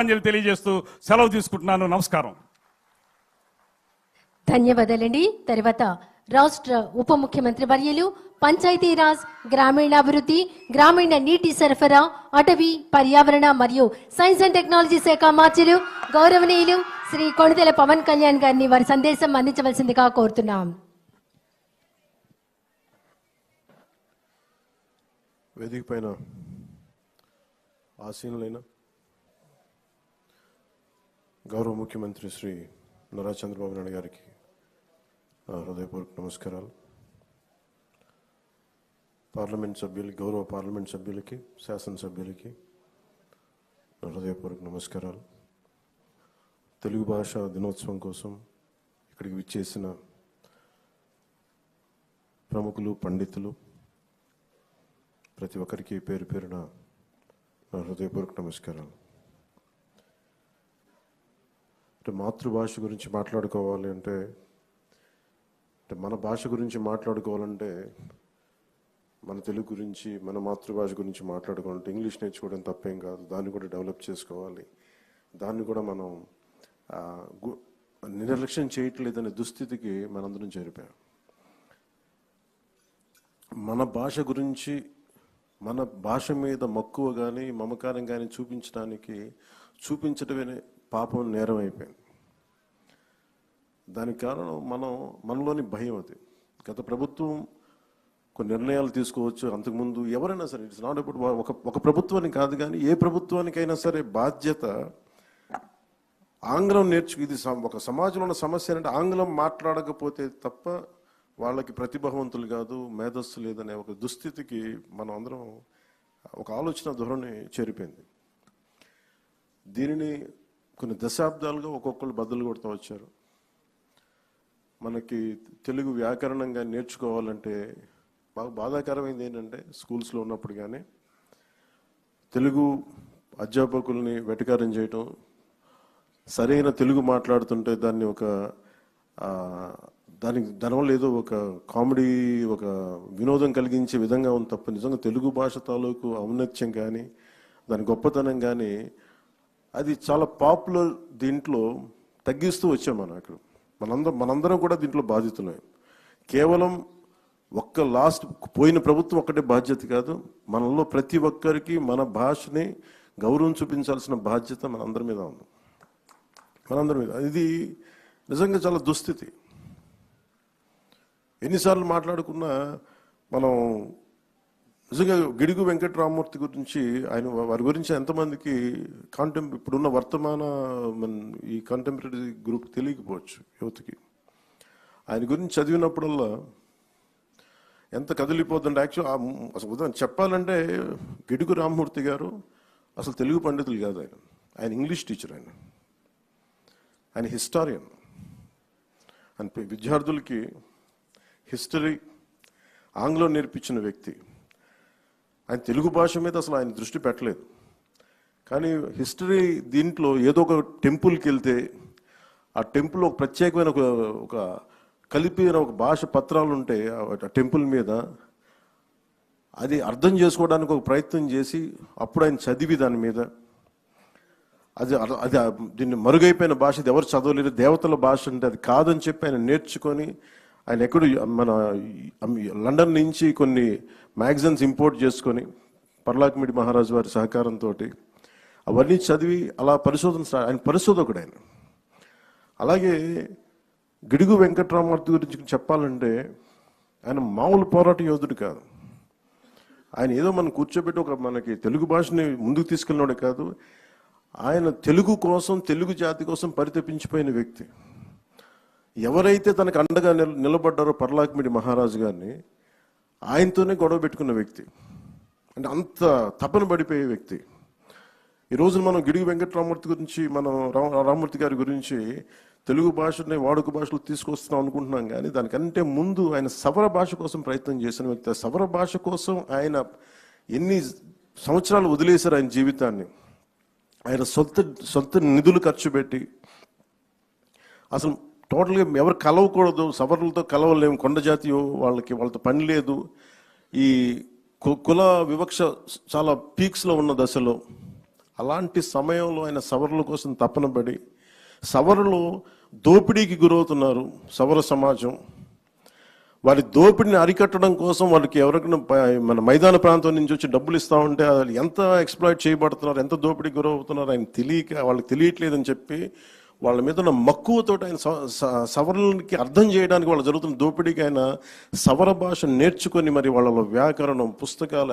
తెలియజేస్తూ సెలవు తీసుకుంటున్నాను. నమస్కారం. ధన్యవాదాలండి. తర్వాత రాష్ట్ర ఉప ముఖ్యమంత్రి వర్యులు పంచాయతీరాజ్, గ్రామీణాభివృద్ధి, గ్రామీణ నీటి సరఫరా, అటవీ, పర్యావరణ మరియు సైన్స్ అండ్ టెక్నాలజీ శాఖ మంత్రులు గౌరవనీయులు శ్రీ కొణిదెల పవన్ కళ్యాణ్ గారిని వారి సందేశం అందించవలసిందిగా కోరుతున్నాం. వేదిక పైన ఆసీనులైన గౌరవ ముఖ్యమంత్రి శ్రీ నారా చంద్రబాబు నాయుడు గారికి హృదయపూర్వక నమస్కారాలు. పార్లమెంట్ సభ్యులకి, గౌరవ పార్లమెంట్ సభ్యులకి, శాసనసభ్యులకి హృదయపూర్వక నమస్కారాలు. తెలుగు భాష దినోత్సవం కోసం ఇక్కడికి విచ్చేసిన ప్రముఖులు, పండితులు ప్రతి ఒక్కరికి పేరు పేరున నా హృదయపూర్వక నమస్కారాలు. మాతృభాష గురించి మాట్లాడుకోవాలి అంటే మన భాష గురించి మాట్లాడుకోవాలంటే మన తెలుగు గురించి, మన మాతృభాష గురించి మాట్లాడుకోవాలంటే ఇంగ్లీష్ నేర్చుకోవడం తప్పేం కాదు. దాన్ని కూడా డెవలప్ చేసుకోవాలి. దాన్ని కూడా మనం నిర్లక్ష్యం చేయట్లేదనే దుస్థితికి మనందరం చేరిపోయాం. మన భాష గురించి, మన భాష మీద మక్కువ కానీ మమకారం కానీ చూపించడమే పాపం, నేరం అయిపోయింది. దానికి కారణం మనలోని భయం. అది గత ప్రభుత్వం కొన్ని నిర్ణయాలు తీసుకోవచ్చు. అంతకుముందు ఎవరైనా సరే, ఇట్స్ నాట్ అబౌట్ ఒక ప్రభుత్వానికి కాదు, కానీ ఏ ప్రభుత్వానికైనా సరే బాధ్యత ఆంగ్లం ఇది ఒక సమాజంలో ఉన్న సమస్య అంటే ఆంగ్లం మాట్లాడకపోతే తప్ప వాళ్ళకి ప్రతిభావంతులు కాదు, మేధస్సు లేదనే ఒక దుస్థితికి మనం అందరం ఒక ఆలోచన ధోరణి చేరిపోయింది. దీనిని కొన్ని దశాబ్దాలుగా ఒక్కొక్కరు బద్దలు కొడుతూ వచ్చారు. మనకి తెలుగు వ్యాకరణంగా నేర్చుకోవాలంటే బాగా బాధాకరమైంది ఏంటంటే, స్కూల్స్లో ఉన్నప్పుడు కానీ తెలుగు అధ్యాపకుల్ని వెటకారం చేయటం, సరైన తెలుగు మాట్లాడుతుంటే దానివల్ల ఏదో ఒక కామెడీ, ఒక వినోదం కలిగించే విధంగా ఉంది తప్ప నిజంగా తెలుగు భాష తాలూకు ఔన్నత్యం కానీ దాని గొప్పతనం కానీ అది చాలా పాపులర్ దీంట్లో తగ్గిస్తూ వచ్చాం. మనం అక్కడ మనందరం కూడా దీంట్లో బాధితున్నాం. కేవలం పోయిన ప్రభుత్వం ఒక్కటే బాధ్యత కాదు, మనలో ప్రతి ఒక్కరికి మన భాషని గౌరవం చూపించాల్సిన బాధ్యత మనందరి మీద ఉంది. ఇది నిజంగా చాలా దుస్థితి. ఎన్నిసార్లు మాట్లాడుకున్నా మనం నిజంగా గిడుగు వెంకటరామమూర్తి గురించి, వారి గురించి ఎంతమందికి ఇప్పుడున్న వర్తమాన ఈ కంటెంపరీ గ్రూప్ తెలియకపోవచ్చు యువతకి. ఆయన గురించి చదివినప్పుడల్లా ఎంత కదిలిపోతుందంటే, అసలు ఉదాహరణ చెప్పాలంటే గిడుగు రామమూర్తి గారు అసలు తెలుగు పండితులు కాదు. ఆయన ఇంగ్లీష్ టీచర్. ఆయన హిస్టారియన్. ఆయన విద్యార్థులకి హిస్టరీ, ఆంగ్లం నేర్పించిన వ్యక్తి. ఆయన తెలుగు భాష మీద అసలు ఆయన దృష్టి పెట్టలేదు. కానీ హిస్టరీ దీంట్లో ఏదో ఒక టెంపుల్కి వెళ్తే ఆ టెంపుల్ ఒక ప్రత్యేకమైన ఒక కలిపిన ఒక భాష పత్రాలు ఉంటాయి ఆ టెంపుల్ మీద. అది అర్థం చేసుకోవడానికి ఒక ప్రయత్నం చేసి అప్పుడు ఆయన చదివి దాని మీద అది దీన్ని మరుగైపోయిన భాష, ఇది ఎవరు చదవలేరు, దేవతల భాష అంటే అది కాదని చెప్పి ఆయన నేర్చుకొని, ఆయన ఎక్కడ మన లండన్ నుంచి కొన్ని మ్యాగజైన్స్ ఇంపోర్ట్ చేసుకొని పర్లాకిమిడి మహారాజు వారి సహకారంతో అవన్నీ చదివి అలా ఆయన పరిశోధకుడు. ఆయన అలాగే గిడుగు వెంకటరామమూర్తి గురించి చెప్పాలంటే ఆయన మామూలు పోరాట యోధుడు కాదు. ఆయన ఏదో మనం కూర్చోబెట్టి మనకి తెలుగు భాషని ముందుకు తీసుకెళ్ళినోడే కాదు, ఆయన తెలుగు కోసం, తెలుగు జాతి కోసం పరితపించిపోయిన వ్యక్తి. ఎవరైతే తనకు అండగా నిలబడ్డారో పర్లాకిమిడి మహారాజు గారిని ఆయనతోనే గొడవ పెట్టుకున్న వ్యక్తి. అంటే అంత తపన పడిపోయే వ్యక్తి. ఈ రోజు మనం గిడుగు వెంకటరామమూర్తి గురించి, మనం రామమూర్తి గారి గురించి తెలుగు భాషని వాడుక భాషలో తీసుకొస్తున్నాం అనుకుంటున్నాం, కానీ దానికంటే ముందు ఆయన సవర భాష కోసం ప్రయత్నం చేసిన వ్యక్తి. సవర భాష కోసం ఆయన ఎన్ని సంవత్సరాలు వదిలేశారు ఆయన జీవితాన్ని. ఆయన సొంత నిధులు ఖర్చు పెట్టి, అసలు టోటల్గా ఎవరు కలవకూడదు, సవర్లతో కలవలేము, కొండ జాతి వాళ్ళతో పని లేదు, ఈ కుల వివక్ష చాలా పీక్స్లో ఉన్న దశలో అలాంటి సమయంలో ఆయన సవరుల కోసం తపన పడి, సవరులు దోపిడీకి గురవుతున్నారు సవర సమాజం. వారి దోపిడిని అరికట్టడం కోసం వాళ్ళకి ఎవరికైనా మన మైదాన ప్రాంతం నుంచి వచ్చి డబ్బులు ఇస్తా ఉంటే వాళ్ళు ఎంత ఎక్స్ప్లాయిట్ చేయబడుతున్నారు, ఎంత దోపిడీకి గురవుతున్నారు ఆయన తెలియక, వాళ్ళకి తెలియట్లేదని చెప్పి వాళ్ళ మీద ఉన్న మక్కువతో ఆయన సవరులకి అర్థం చేయడానికి వాళ్ళు జరుగుతున్న దోపిడీకి ఆయన సవర భాష నేర్చుకొని మరి వాళ్ళలో వ్యాకరణం, పుస్తకాల